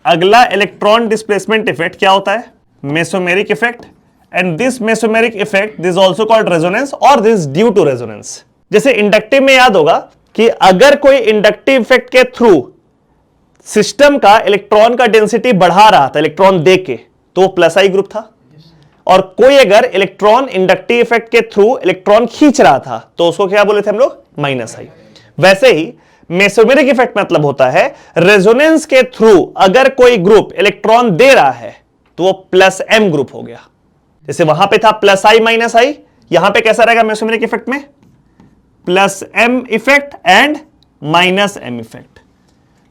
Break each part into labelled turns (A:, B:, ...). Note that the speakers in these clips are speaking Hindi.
A: अगला इलेक्ट्रॉन डिस्प्लेसमेंट इफेक्ट क्या होता है? Mesomeric effect, and this mesomeric effect this also called resonance और दिस ड्यू टू रेजोनेंस। जैसे इंडक्टिव में याद होगा कि अगर कोई इंडक्टिव इफेक्ट के थ्रू सिस्टम का इलेक्ट्रॉन का डेंसिटी बढ़ा रहा था इलेक्ट्रॉन दे के, तो प्लस आई ग्रुप था, और कोई अगर इलेक्ट्रॉन इंडक्टिव इफेक्ट के थ्रू इलेक्ट्रॉन खींच रहा था तो उसको क्या बोले थे हम लोग? माइनस आई। वैसे ही मेसोमेरिक इफेक्ट मतलब होता है रेजोनेंस के थ्रू अगर कोई ग्रुप इलेक्ट्रॉन दे रहा है तो वो प्लस एम ग्रुप हो गया। जैसे वहां पे था प्लस आई माइनस आई, यहां पे कैसा रहेगा मेसोमेरिक इफेक्ट में? Plus M effect and minus M effect.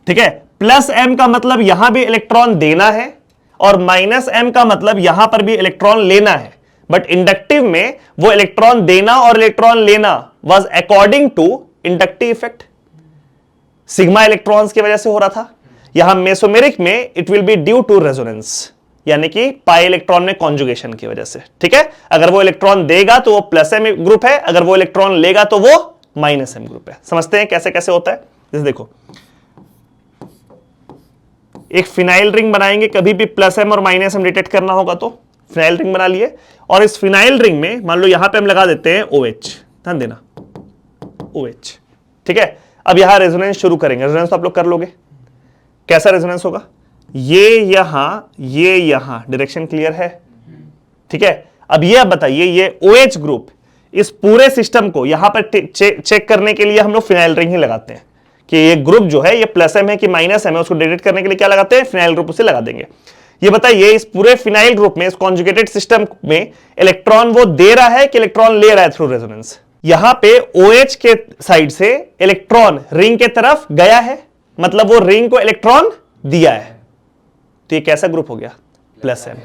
A: ठीक है, प्लस एम का मतलब यहां भी इलेक्ट्रॉन देना है और माइनस एम का मतलब यहां पर भी इलेक्ट्रॉन लेना है। बट इंडक्टिव में वो इलेक्ट्रॉन देना और इलेक्ट्रॉन लेना was according to inductive effect, sigma electrons की वजह से हो रहा था। यहां मेसोमेरिक में it will be due to resonance, यानी कि पाई इलेक्ट्रॉन में कॉन्जुगेशन की वजह से। ठीक है, अगर वो इलेक्ट्रॉन देगा तो वो प्लस एम ग्रुप है, अगर वो इलेक्ट्रॉन लेगा तो वो माइनस एम ग्रुप है। समझते हैं कैसे कैसे होता है? जैसे देखो, एक फिनाइल रिंग बनाएंगे, कभी भी प्लस एम और माइनस एम डिटेक्ट करना होगा तो फिनाइल रिंग बना लिए, और इस फिनाइल रिंग में मान लो यहां पे हम लगा देते हैं OH, ध्यान देना OH। ठीक है, अब यहां रेजोनेंस शुरू करेंगे। रेजोनेंस तो आप लोग कर लोगे, कैसा रेजोनेंस होगा? ये यहां डायरेक्शन क्लियर है। ठीक है, अब ये आप बताइए, ये OH ग्रुप इस पूरे सिस्टम को यहां पर चेक करने के लिए हम लोग फिनाइल रिंग ही लगाते हैं कि ये ग्रुप जो है ये प्लस एम है कि माइनस एम है, उसको डिटेक्ट करने के लिए क्या लगाते हैं? फिनाइल ग्रुप उसे लगा देंगे। ये बताइए, इस पूरे फिनाइल ग्रुप में, इस कॉन्जुगेटेड सिस्टम में इलेक्ट्रॉन वो दे रहा है कि इलेक्ट्रॉन ले रहा है थ्रू रेजोनेंस? यहां पे OH के साइड से इलेक्ट्रॉन रिंग के तरफ गया है, मतलब वो रिंग को इलेक्ट्रॉन दिया है, तो ये कैसा ग्रुप हो गया? Plus M.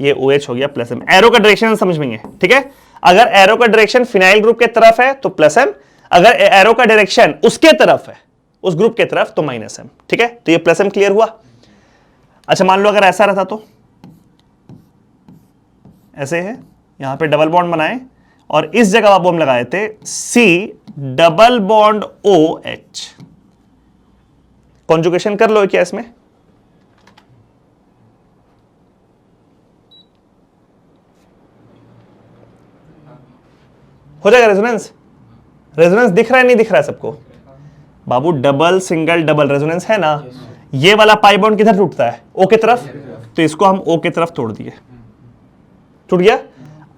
A: ये OH हो गया प्लस एम। एरो का डायरेक्शन समझ में है? ठीक है, अगर एरो का डायरेक्शन फिनाइल ग्रुप के तरफ है तो प्लस एम, अगर एरो का डायरेक्शन उसके तरफ है, उस ग्रुप के तरफ, तो माइनस एम। ठीक है, तो ये प्लस एम क्लियर हुआ। अच्छा, मान लो अगर ऐसा रहता तो ऐसे है, यहां पे डबल बॉन्ड बनाए और इस जगह आप हम लगाए थे C double bond OH। Conjugation कर लो क्या इसमें? हो जाएगा रेजोनेंस? रेजोनेंस दिख रहा है नहीं दिख रहा है सबको? बाबू डबल सिंगल डबल रेजोनेंस है ना? ये वाला पाई बॉन्ड किधर टूटता है? O की तरफ, तो इसको हम O की तरफ तोड़ दिए, टूट गया।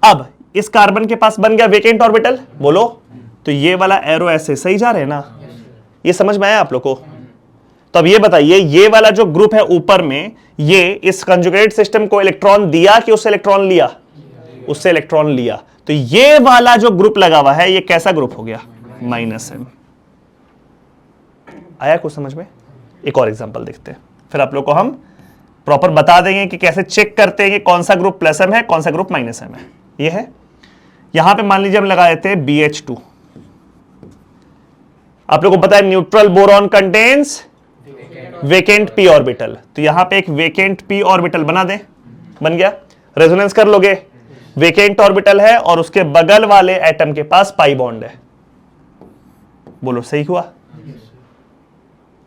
A: अब इस कार्बन के पास बन गया वेकेंट ऑर्बिटल, बोलो, तो ये वाला एरो ऐसे सही जा रहे हैं ना? ये समझ में आया आप लोग को? तो अब ये बताइए, ये वाला जो ग्रुप है ऊपर में, ये इस कंजुगेटेड सिस्टम को इलेक्ट्रॉन दिया कि उससे इलेक्ट्रॉन लिया? उससे इलेक्ट्रॉन लिया। तो ये वाला जो ग्रुप लगा हुआ है, ये कैसा ग्रुप हो गया? Minus M. आया कुछ समझ में? एक और एग्जांपल देखते हैं, फिर आप लोग को हम प्रॉपर बता देंगे कि कैसे चेक करते हैं कि कौन सा ग्रुप प्लस एम है, कौन सा ग्रुप माइनस एम है। ये है, यहां पे मान लीजिए हम लगा देते हैं BH2। आप लोग को पता है neutral boron contains vacant p orbital, तो यहां पे एक वेकेंट p ऑर्बिटल बना दें, बन गया। रेजोनेंस कर लोगे, वेकेंट ऑर्बिटल है और उसके बगल वाले एटम के पास पाई बॉन्ड है, बोलो सही हुआ?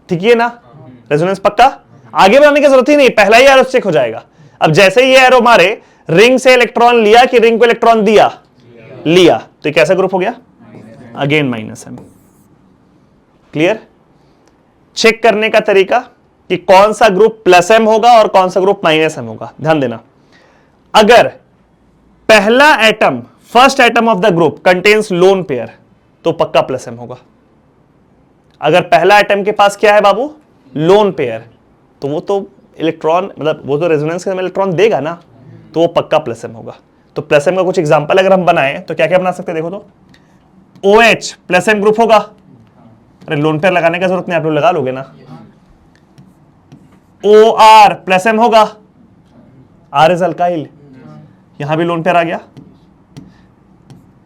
A: ठीक है ना? रेजोनेंस पक्का, आगे बढ़ाने की जरूरत ही नहीं, पहला ही एरो चेक हो जाएगा। अब जैसे ही ये एरो मारे, रिंग से इलेक्ट्रॉन लिया कि रिंग को इलेक्ट्रॉन दिया? लिया, तो ये कैसा ग्रुप हो गया? Again minus M. Clear? Check करने का तरीका कि कौन सा ग्रुप प्लस एम होगा और कौन सा ग्रुप माइनस एम होगा, ध्यान देना। अगर पहला atom, first atom of the group contains lone pair, तो पक्का प्लस एम होगा। अगर पहला एटम के पास क्या है बाबू? लोन पेयर, तो वो तो इलेक्ट्रॉन, मतलब वो तो रेजोनेंस के समय इलेक्ट्रॉन देगा ना, तो वो पक्का प्लस एम होगा। तो प्लस एम का कुछ एग्जांपल अगर हम बनाए तो क्या क्या बना सकते हैं? देखो तो OH प्लस एम ग्रुप होगा। अरे लोन पेयर लगाने की जरूरत नहीं, आप लोग लगा लोगे ना। OR प्लस एम होगा, R इज अल्काइल, यहां भी लोन पेयर आ गया।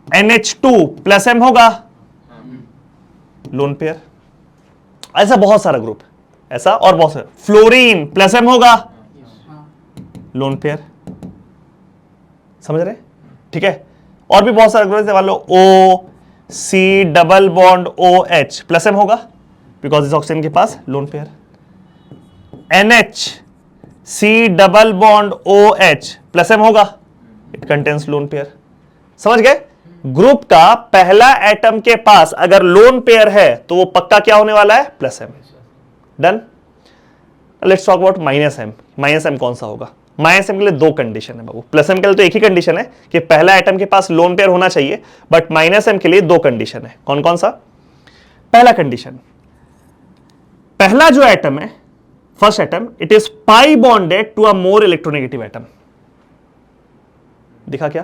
A: NH2 प्लस एम होगा, लोन पेयर। ऐसा बहुत सारा ग्रुप, ऐसा और बहुत सारा। फ्लोरीन प्लस एम होगा, लोन पेयर, समझ रहे? ठीक है, और भी बहुत सारे ग्रुप, मान लो OC double bond OH plus M होगा बिकॉज इस ऑक्सीजन के पास lone pair. NH C double bond O H plus M होगा, इट कंटेन्स लोन पेयर। समझ गए? ग्रुप का पहला एटम के पास अगर लोन पेयर है तो वो पक्का क्या होने वाला है? Plus M. Done. Let's talk about minus M. Minus M कौन सा होगा? माइनस एम के लिए दो कंडीशन है बाबू, प्लस एम के लिए तो एक ही कंडीशन है कि पहला एटम के पास लोन पेयर होना चाहिए, बट माइनस एम के लिए दो कंडीशन है। कौन कौन सा? पहला कंडीशन, पहला जो एटम है, first atom, it is pi bonded to a more electronegative atom. दिखा क्या?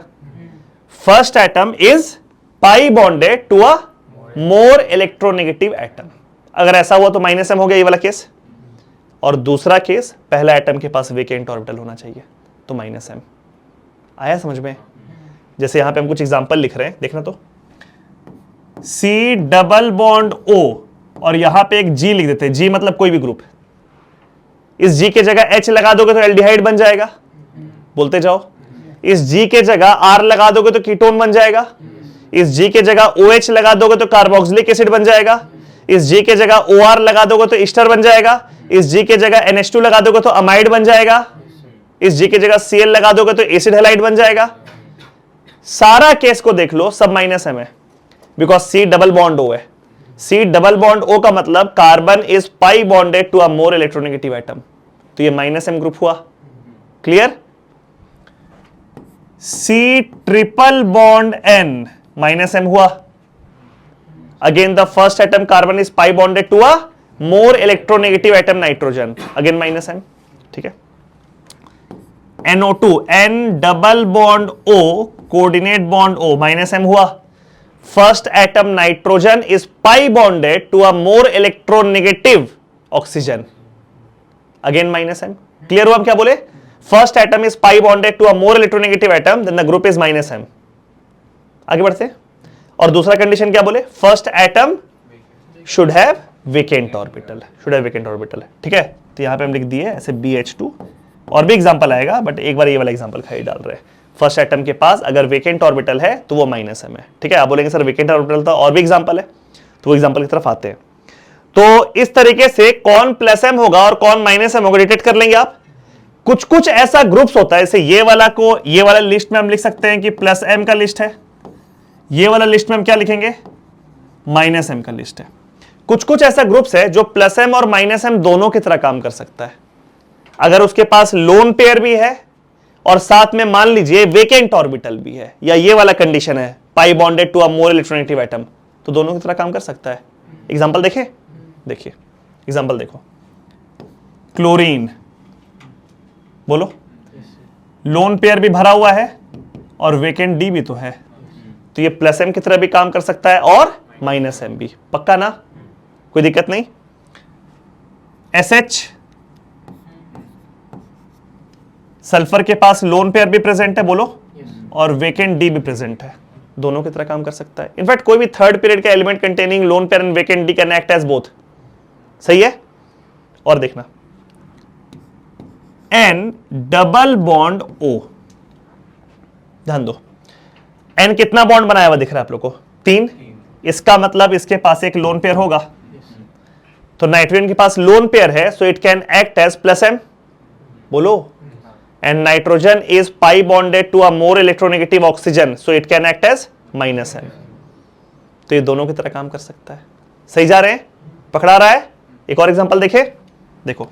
A: First atom is pi bonded to a more electronegative atom. अगर ऐसा हुआ तो माइनस एम हो गया ये वाला केस। और दूसरा केस, पहला एटम के पास वेकेंट ऑर्बिटल होना चाहिए तो माइनस एम। आया समझ में? जैसे यहां पे हम कुछ एग्जांपल लिख रहे हैं, देखना तो, सी डबल बॉन्ड ओ और यहां पे एक जी लिख देते हैं। जी मतलब कोई भी ग्रुप। इस जी के जगह एच लगा दोगे तो एल्डिहाइड बन जाएगा। बोलते जाओ। इस जी के जगह आर लगा दोगे तो कीटोन बन जाएगा। इस जी के जगह OH लगा दोगे तो कार्बोक्सिलिक एसिड बन जाएगा। इस जी के जगह OR लगा दोगे तो ईस्टर बन जाएगा। इस जी के जगह NH2 लगा दोगे तो अमाइड बन जाएगा। इस जी के जगह Cl लगा दोगे तो एसिड हैलाइड बन जाएगा। सारा केस को देख लो, सब माइनस एम है, because C double bond O है। C डबल बॉन्ड O का मतलब carbon is pi bonded to a more electronegative atom, तो ये माइनस एम ग्रुप हुआ। Clear? C triple bond N minus M हुआ। Again the first atom carbon is pi bonded to a more electronegative atom nitrogen, again minus M. ठीक है? NO2 N double bond O coordinate bond O minus M हुआ। First atom nitrogen is pi bonded to a more electronegative oxygen, again minus M. Clear हुआ हम क्या बोले? First atom is pi bonded to a more electronegative atom, then the group is minus M. आगे बढ़ते हैं। और दूसरा कंडीशन क्या बोले? First atom should have vacant orbital, should have vacant orbital. ठीक है? तो यहां पे हम लिख दिए ऐसे BH2, और भी एग्जांपल आएगा बट एक बार ये वाला एग्जांपल खाली डाल रहे हैं। फर्स्ट एटम के पास अगर वेकेंट ऑर्बिटल है तो वो माइनस एम है। ठीक है? आप बोलेंगे सर वेकेंट ऑर्बिटल था और भी एग्जांपल है, तो वो एग्जांपल की तरफ आते हैं। तो इस तरीके से कौन प्लस एम होगा और कौन माइनस एम होगा डिटेक्ट कर लेंगे आप। कुछ कुछ ऐसा ग्रुप्स होता है, जैसे ये वाला को, ये वाला लिस्ट में हम लिख सकते हैं कि प्लस एम का लिस्ट है, ये वाला लिस्ट में हम क्या लिखेंगे? माइनस एम का लिस्ट है। कुछ कुछ ऐसा ग्रुप्स है जो प्लस एम और माइनस एम दोनों की तरह काम कर सकता है। अगर उसके पास लोन पेयर भी है और साथ में मान लीजिए वेकेंट ऑर्बिटल भी है, या ये वाला कंडीशन है pi bonded to a more electronegative atom, तो दोनों की तरह काम कर सकता है। एग्जांपल देखें, देखिए एग्जांपल देखो, क्लोरीन, बोलो, लोन पेयर भी भरा हुआ है और वेकेंट डी भी तो है, तो ये प्लस एम की तरह भी काम कर सकता है और माइनस एम भी। पक्का ना? कोई दिक्कत नहीं? SH, सल्फर के पास लोन पेयर भी प्रेजेंट है, बोलो, और वेकेंट डी भी प्रेजेंट है, दोनों की तरह काम कर सकता है। इनफैक्ट कोई भी थर्ड पीरियड का element containing lone pair and vacant D can act as both. सही है? और देखना, N डबल बॉन्ड O, ध्यान दो, N कितना बॉन्ड बनाया हुआ दिख रहा है आप लोग को? 3। इसका मतलब इसके पास एक लोन पेयर होगा, तो नाइट्रोजन के पास लोन पेयर है, so it can act as plus M, बोलो, and nitrogen is pi bonded to a more electronegative oxygen, so it can act as minus M. तो ये दोनों की तरह काम कर सकता है। सही जा रहे हैं? पकड़ा रहा है? एक और एग्जांपल देखे, देखो,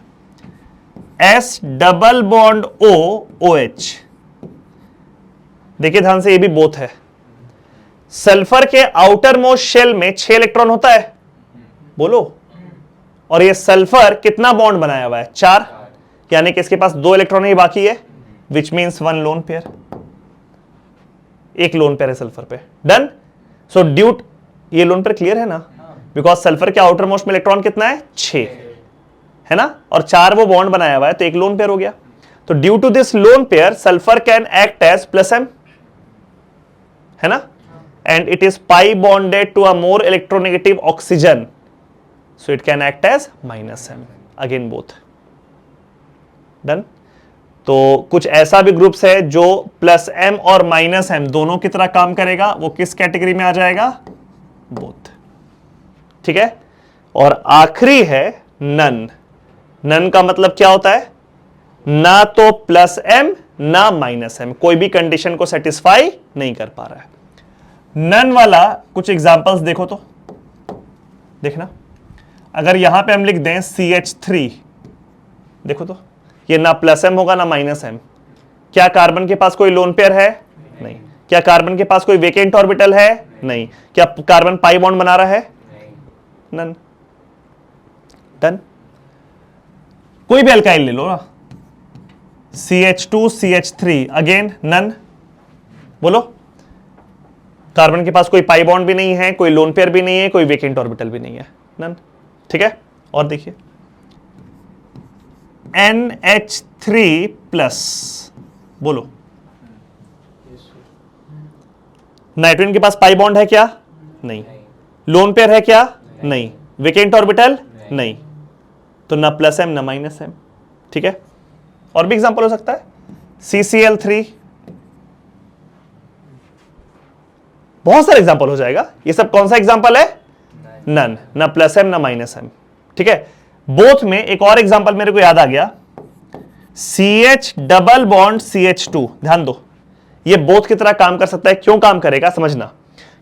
A: S double bond O OH, देखिए ध्यान से, ये भी बोथ है। सल्फर के आउटर मोस्ट शेल में 6 इलेक्ट्रॉन होता है, बोलो, और ये सल्फर कितना बॉन्ड बनाया हुआ है? 4, यानी कि इसके पास 2 इलेक्ट्रॉन ही बाकी है, विच मीन्स 1 लोन पेयर, एक लोन पेयर है सल्फर पे। डन? सो ड्यूट, ये लोन पेयर क्लियर है ना? बिकॉज सल्फर के आउटर मोस्ट में इलेक्ट्रॉन कितना है? 6 है ना, और 4 वो बॉन्ड बनाया हुआ है, तो एक लोन पेयर हो गया। तो due to this lone pair sulphur can act as plus M, है ना, and it is pi bonded to a more electronegative oxygen, so it can act as minus M, again both. Done? तो कुछ ऐसा भी ग्रुप्स है जो प्लस एम और माइनस एम दोनों की तरह काम करेगा, वो किस कैटेगरी में आ जाएगा? बोथ। ठीक है? और आखिरी है नन। नन का मतलब क्या होता है? ना तो प्लस एम ना माइनस एम, कोई भी कंडीशन को सेटिस्फाई नहीं कर पा रहा है। नन वाला कुछ एग्जांपल्स देखो तो, देखना अगर यहां पे हम लिख दें CH3, देखो तो ये ना प्लस एम होगा ना माइनस एम। क्या कार्बन के पास कोई लोन पेयर है? नहीं। क्या कार्बन के पास कोई वेकेंट ऑर्बिटल है? नहीं। क्या कार्बन पाई बॉन्ड बना रहा है? नन। डन। कोई भी अल्काइल ले लो ना, CH2 CH3 अगेन नन। बोलो, कार्बन के पास कोई पाई बॉन्ड भी नहीं है, कोई लोन पेयर भी नहीं है, कोई वेकेंट ऑर्बिटल भी नहीं है, नन। ठीक है, और देखिए NH3 प्लस, बोलो नाइट्रोजन के पास पाई बॉन्ड है क्या? नहीं। लोन पेयर है क्या? नहीं। Vacant orbital? नहीं। तो ना प्लस एम ना माइनस एम। ठीक है, और भी एग्जांपल हो सकता है CCl3, बहुत सारे एग्जांपल हो जाएगा। ये सब कौन सा एग्जांपल है? नन, ना प्लस एम ना माइनस एम। ठीक है, बोथ में एक और एग्जांपल मेरे को याद आ गया, CH डबल बॉन्ड CH2। ध्यान दो, ये बोथ की तरह काम कर सकता है। क्यों काम करेगा समझना,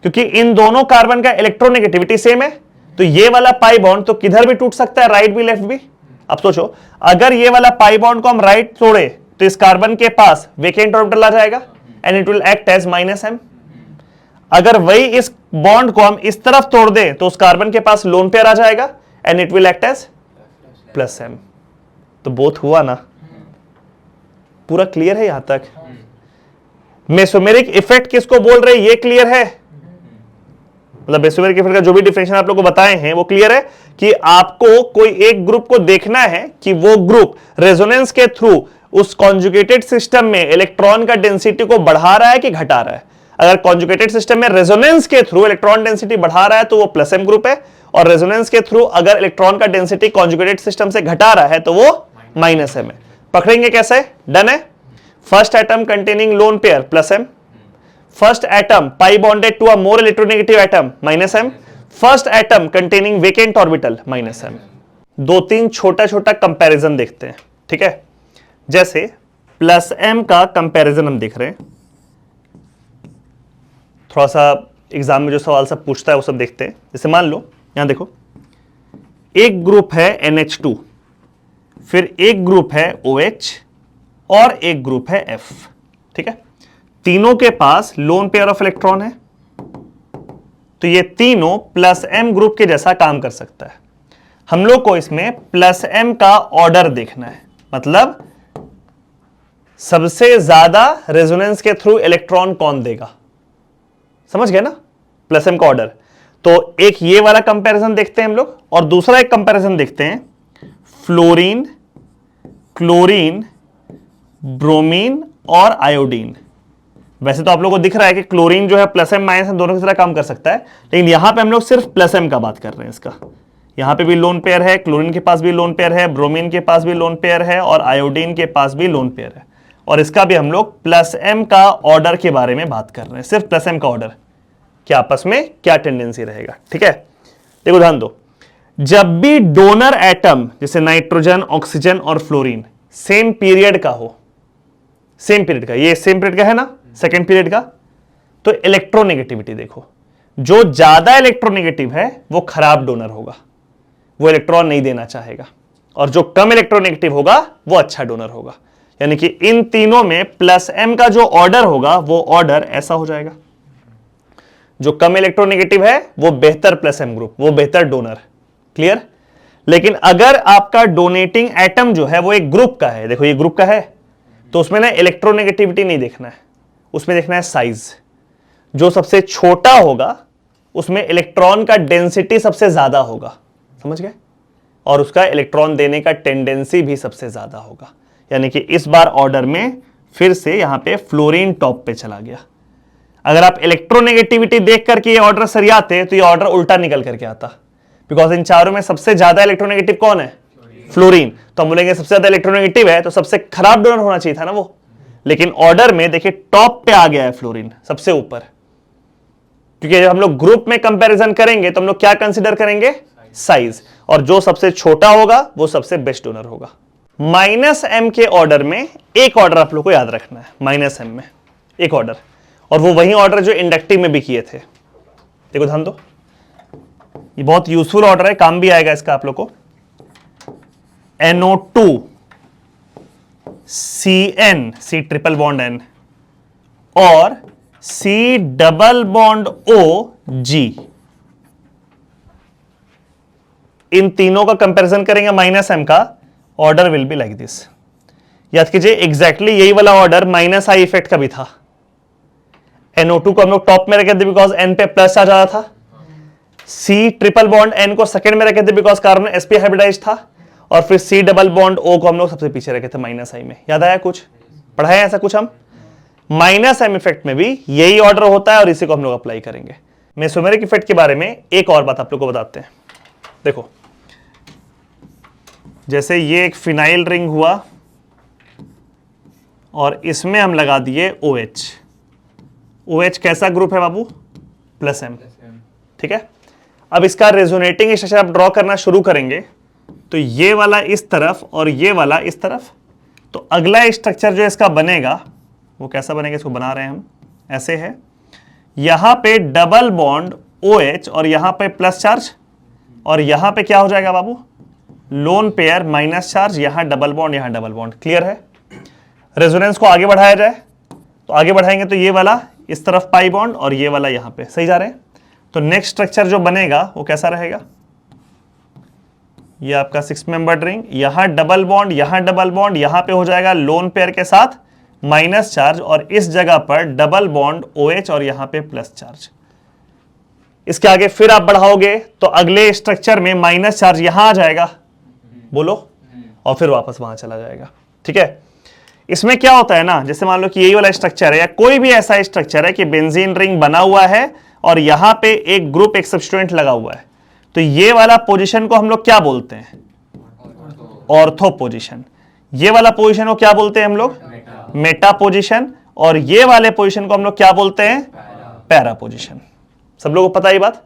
A: क्योंकि इन दोनों कार्बन का इलेक्ट्रोनेगेटिविटी सेम है, तो ये वाला पाई बॉन्ड तो किधर भी टूट सकता है, राइट भी लेफ्ट भी। अब सोचो, अगर ये वाला पाई बॉन्ड को हम राइट तोड़े तो इस कार्बन के पास वेकेंट ऑर्बिटल आ जाएगा and it will act as minus M. अगर वही इस बॉन्ड को हम इस तरफ तोड़ दें तो उस कार्बन के पास लोन पेयर आ जाएगा and it will act as plus M. तो बोथ हुआ ना, पूरा क्लियर है यहां तक? मेसोमेरिक इफेक्ट किसको बोल रहे हैं ये क्लियर है? मतलब मेसोमेरिक इफेक्ट का जो भी डिफिनेशन आप लोगों को बताए हैं वो क्लियर है कि आपको कोई एक ग्रुप को देखना है कि वो ग्रुप रेजोनेंस के थ्रू उस कॉन्जुगेटेड सिस्टम में इलेक्ट्रॉन का डेंसिटी को बढ़ा रहा है कि घटा रहा है। अगर कॉन्जुगेटेड सिस्टम में रेजोनेंस के थ्रू इलेक्ट्रॉन डेंसिटी बढ़ा रहा है तो वो प्लस एम ग्रुप है, और रेजोनेंस के थ्रू अगर इलेक्ट्रॉन का डेंसिटी कॉन्जुगेटेड सिस्टम से घटा रहा है तो वो माइनस एम है। पकड़ेंगे कैसे? डन है। First atom containing lone pair plus M, first atom pi bonded to a more electronegative atom minus M, first atom containing vacant orbital minus M. दो तीन छोटा छोटा कंपैरिजन देखते हैं। ठीक है, जैसे प्लस एम का कंपैरिजन हम देख रहे हैं, थोड़ा सा एग्जाम में जो सवाल सब पूछता है वो सब देखते हैं। जैसे मान लो यहां देखो, एक ग्रुप है NH2, फिर एक ग्रुप है OH और एक ग्रुप है F। ठीक है, तीनों के पास लोन पेयर ऑफ इलेक्ट्रॉन है, तो ये तीनों प्लस एम ग्रुप के जैसा काम कर सकता है। हम लोग को इसमें प्लस एम का ऑर्डर देखना है, मतलब सबसे ज्यादा रेजोनेंस के थ्रू इलेक्ट्रॉन कौन देगा। समझ गए ना प्लस एम का ऑर्डर? तो एक ये वाला कंपैरिजन देखते हैं हम लोग, और दूसरा एक कंपैरिजन देखते हैं फ्लोरीन, क्लोरीन, ब्रोमीन और आयोडीन। वैसे तो आप लोगों को दिख रहा है कि क्लोरीन जो है प्लस एम माइनस एम दोनों की तरह काम कर सकता है, लेकिन यहां पे हम लोग सिर्फ प्लस एम का बात कर रहे हैं। इसका यहां पे भी लोन पेयर है, क्लोरीन के पास भी लोन पेयर है, ब्रोमीन के पास भी लोन पेयर है और आयोडीन के पास भी लोन पेयर है, और इसका भी हम लोग प्लस एम का ऑर्डर के बारे में बात कर रहे हैं, सिर्फ प्लस एम का ऑर्डर कि आपस में क्या टेंडेंसी रहेगा। ठीक है, देखो ध्यान दो, जब भी डोनर एटम जैसे नाइट्रोजन, ऑक्सीजन और फ्लोरीन सेम पीरियड का हो, सेम पीरियड का, ये सेम पीरियड का है ना, सेकेंड पीरियड का, तो इलेक्ट्रोनेगेटिविटी देखो, जो ज्यादा इलेक्ट्रोनेगेटिव है वो खराब डोनर होगा, वो इलेक्ट्रॉन नहीं देना चाहेगा, और जो कम इलेक्ट्रोनेगेटिव होगा वो अच्छा डोनर होगा। यानी कि इन तीनों में प्लस एम का जो ऑर्डर होगा वो ऑर्डर ऐसा हो जाएगा, जो कम इलेक्ट्रोनेगेटिव है वो बेहतर प्लस एम ग्रुप, वो बेहतर डोनर। क्लियर? लेकिन अगर आपका डोनेटिंग एटम जो है वो एक ग्रुप का है, देखो ये ग्रुप का है, तो उसमें ना इलेक्ट्रोनेगेटिविटी नहीं देखना है, उसमें देखना है साइज। जो सबसे छोटा होगा उसमें इलेक्ट्रॉन का डेंसिटी सबसे ज्यादा होगा, समझ गए, और उसका इलेक्ट्रॉन देने का टेंडेंसी भी सबसे ज्यादा होगा। यानी कि इस बार ऑर्डर में फिर से यहां पे फ्लोरीन टॉप पे चला गया। अगर आप इलेक्ट्रोनेगेटिविटी देख करके ये ऑर्डर सरियाते तो ये ऑर्डर उल्टा निकल करके आता, बिकॉज इन चारों में सबसे ज्यादा इलेक्ट्रोनेगेटिव कौन है? फ्लोरीन। तो हम बोलेंगे सबसे ज्यादा इलेक्ट्रोनेगेटिव है तो सबसे खराब डोनर होना चाहिए था ना वो, लेकिन ऑर्डर में देखिए टॉप पे आ गया है फ्लोरीन, सबसे ऊपर। क्योंकि जब हम लोग ग्रुप में कंपैरिजन करेंगे तो हम लोग क्या कंसीडर करेंगे? साइज, और जो सबसे छोटा होगा वो सबसे बेस्ट डोनर होगा। -m के ऑर्डर में एक ऑर्डर आप लोग को याद रखना है, -m में एक ऑर्डर, और वो वही ऑर्डर जो इंडक्टिव में भी किए थे। देखो ध्यान दो, ये बहुत यूजफुल ऑर्डर है, काम भी आएगा इसका आप लोग को। NO2 CN, C triple bond N, और C double bond O G, इन तीनों का कंपैरिजन करेंगे -m का, order will be like this. याद कीजिए एग्जैक्टली यही वाला ऑर्डर -I इफेक्ट का भी था। NO2 को हम लोग टॉप में रखे थे बिकॉज N पे प्लस चार्ज आ रहा था, C ट्रिपल बॉन्ड N को सेकंड में रखे थे बिकॉज कार्बन sp हाइब्रिडाइज था, और फिर C डबल बॉन्ड O को हम लोग सबसे पीछे रखे थे -I में। याद आया कुछ? पढ़ाया ऐसा कुछ हम? -m इफेक्ट में भी यही ऑर्डर होता है और इसी को हम लोग अप्लाई करेंगे। मेसोमेरिक इफेक्ट के बारे में एक और बात आप लोग को बताते हैं। देखो, जैसे ये एक फिनाइल रिंग हुआ और इसमें हम लगा दिए OH। OH कैसा ग्रुप है बाबू? +m, ठीक है। अब इसका रेजोनेटिंग स्ट्रक्चर आप ड्रॉ करना शुरू करेंगे तो ये वाला इस तरफ और ये वाला इस तरफ, तो अगला स्ट्रक्चर जो इसका बनेगा वो कैसा बनेगा, इसको बना रहे हैं हम, ऐसे है। यहां पे डबल बॉन्ड OH और यहां पे प्लस चार्ज, और यहां पे क्या हो जाएगा बाबू? लोन पेयर माइनस चार्ज, यहां डबल बॉन्ड, यहां डबल बॉन्ड। क्लियर है? रेजोनेंस को आगे बढ़ाया जाए तो आगे बढ़ाएंगे तो ये वाला इस तरफ पाई बॉन्ड और ये वाला यहां पे, सही जा रहे हैं? तो नेक्स्ट स्ट्रक्चर जो बनेगा वो कैसा रहेगा? ये आपका 6 मेंबर्ड रिंग, यहां डबल बॉन्ड, यहां डबल बॉन्ड, यहां पे हो जाएगा लोन पेयर के साथ माइनस चार्ज, और इस जगह पर डबल बॉन्ड OH और यहां पे प्लस चार्ज। इसके आगे फिर आप बढ़ाओगे तो अगले स्ट्रक्चर में माइनस चार्ज यहां आ जाएगा, बोलो, और फिर वापस वहां चला जाएगा। ठीक है? इसमें क्या होता है ना, जैसे मान लो कि यही वाला स्ट्रक्चर है या कोई भी ऐसा स्ट्रक्चर है कि बेंजीन रिंग बना हुआ है और यहां पे एक ग्रुप एक सब्स्टिट्यूएंट लगा हुआ है, तो ये वाला पोजीशन को हम लोग क्या बोलते हैं? Ortho position. ये वाला पोजीशन को क्या बोलते हैं हम लोग? Meta position. और ये वाले पोजीशन को हम लोग क्या बोलते हैं? Para position. सब लोगों को पता है ये बात?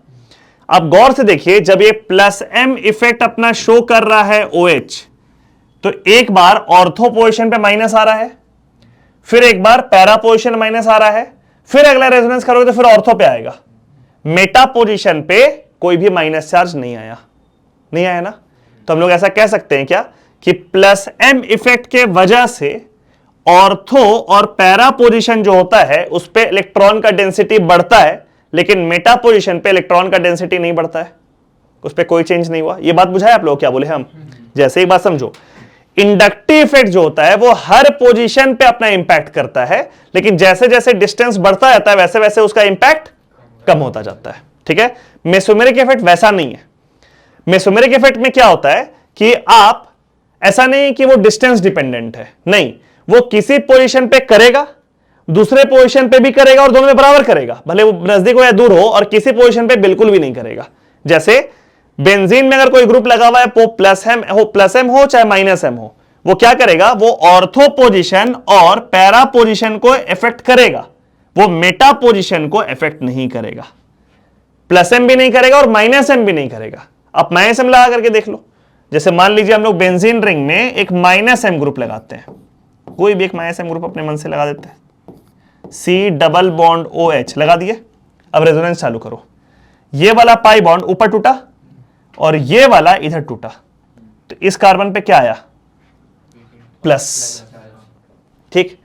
A: आप गौर से देखिए, जब ये +m इफेक्ट अपना शो कर रहा है OH, तो एक बार ऑर्थो पोजीशन पे माइनस आ रहा है, फिर एक बार पैरा पोजीशन माइनस आ रहा है, फिर अगला रेजोनेंस करोगे तो फिर ऑर्थो पे आएगा। मेटा पोजीशन पे कोई भी माइनस चार्ज नहीं आया, नहीं आया ना? तो हम लोग ऐसा कह सकते हैं क्या कि +m इफेक्ट के वजह से ऑर्थो और पैरा पोजीशन जो होता है उस पे इलेक्ट्रॉन का डेंसिटी बढ़ता है, लेकिन मेटा पोजीशन पे इलेक्ट्रॉन का डेंसिटी नहीं बढ़ता है, उस पे कोई चेंज नहीं हुआ। ये बात बुझाए आप लोग? क्या बोले हम? जैसे एक बात समझो, इंडक्टिव इफेक्ट जो होता है वो हर पोजीशन पे अपना इंपैक्ट करता है, लेकिन जैसे जैसे डिस्टेंस बढ़ता जाता है वैसे वैसे उसका इंपैक्ट कम होता जाता है। ठीक है? मेसोमेरिक इफेक्ट वैसा नहीं है। मेसोमेरिक इफेक्ट में क्या होता है कि आप, ऐसा नहीं कि वो डिस्टेंस डिपेंडेंट है, नहीं, वो किसी पोजीशन पे करेगा, दूसरे पोजीशन पे भी करेगा और दोनों में बराबर करेगा, भले वो नजदीक हो या दूर हो, और किसी पोजीशन पे बिल्कुल भी नहीं करेगा। जैसे बेंजीन में अगर कोई ग्रुप लगा हुआ है, वो +m हो चाहे -m हो, वो क्या करेगा? वो ऑर्थो पोजीशन और पैरा पोजीशन को इफेक्ट करेगा, वो मेटा पोजीशन को इफेक्ट नहीं करेगा। +m भी नहीं करेगा और -m भी नहीं करेगा। आप -m लगा करके देख लो। जैसे मान लीजिए हम लोग बेंजीन रिंग में एक -m ग्रुप लगाते हैं, कोई भी एक -m ग्रुप अपने मन से लगा देते हैं, C डबल बॉन्ड OH लगा दिए। अब रेजोनेंस चालू करो, ये वाला पाई बॉन्ड ऊपर टूटा और ये वाला इधर टूटा, तो इस कार्बन पे क्या आया? प्लस। ठीक?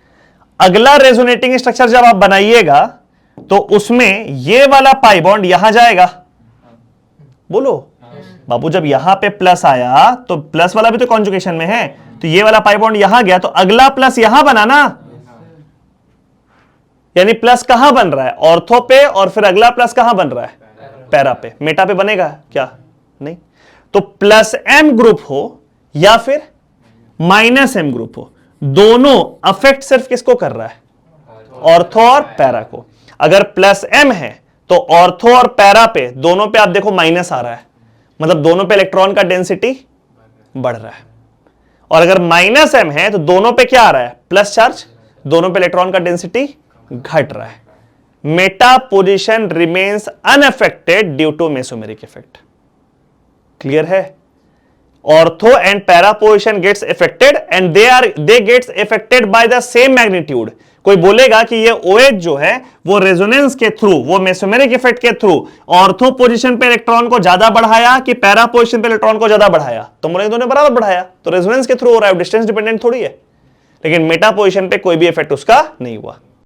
A: अगला रेजोनेटिंग स्ट्रक्चर जब आप बनाइएगा तो उसमें ये वाला पाई बॉन्ड यहां जाएगा, बोलो बाबू। जब यहां पे प्लस आया तो प्लस वाला भी तो कॉन्जुगेशन में है, तो ये वाला पाई बॉन्ड यहां गया, तो अगला प्लस यहां बना ना, यानी प्लस कहां बन रहा है? ऑर्थो पे, और फिर अगला प्लस कहां बन रहा है? पैरा पे। मेटा पे बनेगा क्या? नहीं। तो +m ग्रुप हो या फिर -m ग्रुप हो, दोनों अफेक्ट सिर्फ किसको कर रहा है? ऑर्थो और पैरा को। अगर +m है तो ऑर्थो और पैरा पे, दोनों पे आप देखो माइनस आ रहा है, मतलब दोनों पे इलेक्ट्रॉन का डेंसिटी बढ़ रहा है। और अगर -m है तो दोनों पे क्या आ रहा है? प्लस चार्ज, दोनों पे इलेक्ट्रॉन का डेंसिटी घट रहा है। Meta position remains unaffected due to mesomeric effect. Clear है? Ortho and para position gets affected and they gets affected by the same magnitude. कोई बोलेगा कि ये OH जो है वो रेजोनेंस के थ्रू, वो मेसोमेरिक इफेक्ट के थ्रू ऑर्थो पोजीशन पे इलेक्ट्रॉन को ज्यादा बढ़ाया कि पैरा पोजीशन पे इलेक्ट्रॉन को ज्यादा बढ़ाया, तो बोलेंगे दोनों बराबर बढ़ाया, तो रेजोनेंस के थ्रू हो रहा है, डिस्टेंस डिपेंडेंट थोड़ी है। लेकिन मेटा पोजीशन पे कोई भी इफेक्ट उसका नहीं हुआ।